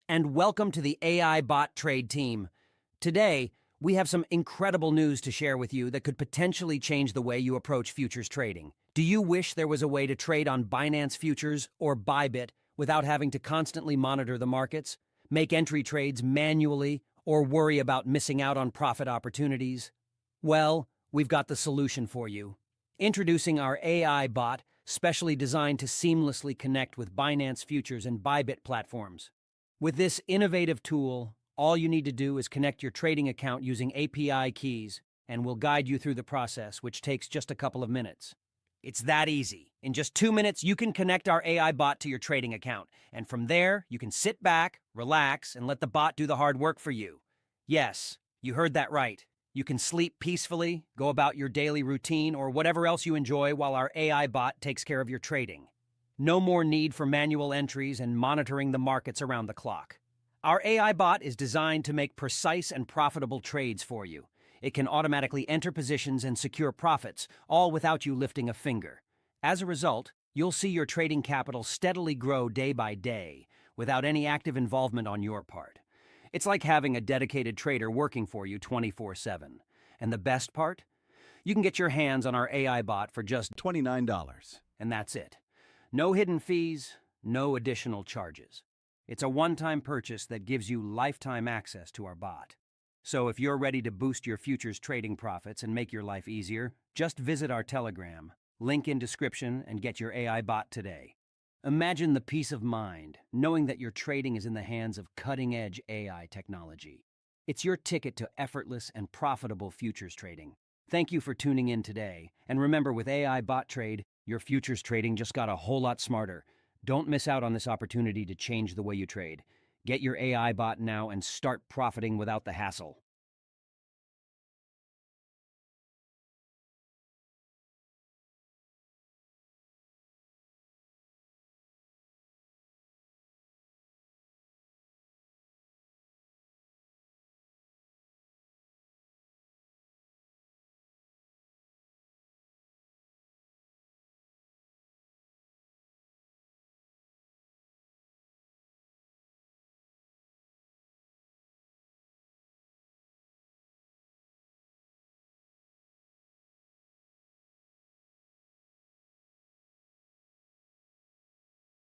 and welcome to the AI Bot Trade team. Today, we have some incredible news to share with you that could potentially change the way you approach futures trading. Do you wish there was a way to trade on Binance Futures or bybit without having to constantly monitor the markets, make entry trades manually, or worry about missing out on profit opportunities? Well, we've got the solution for you. Introducing our AI bot, specially designed to seamlessly connect with Binance Futures and bybit platforms. With this innovative tool, all you need to do is connect your trading account using API keys, and we'll guide you through the process, which takes just a couple of minutes. It's that easy. In just 2 minutes, you can connect our AI bot to your trading account, and from there, you can sit back, relax, and let the bot do the hard work for you. Yes, you heard that right. You can sleep peacefully, go about your daily routine, or whatever else you enjoy while our AI bot takes care of your trading. No more need for manual entries and monitoring the markets around the clock. Our AI bot is designed to make precise and profitable trades for you. It can automatically enter positions and secure profits, all without you lifting a finger. As a result, you'll see your trading capital steadily grow day by day, without any active involvement on your part. It's like having a dedicated trader working for you 24/7. And the best part? You can get your hands on our AI bot for just $29. and that's it. No hidden fees, no additional charges. It's a one-time purchase that gives you lifetime access to our bot. So if you're ready to boost your futures trading profits and make your life easier, just visit our Telegram, link in description, and get your AI bot today. Imagine the peace of mind, knowing that your trading is in the hands of cutting-edge AI technology. It's your ticket to effortless and profitable futures trading. Thank you for tuning in today, and remember, with AI Bot Trade, your futures trading just got a whole lot smarter. Don't miss out on this opportunity to change the way you trade. Get your AI bot now and start profiting without the hassle.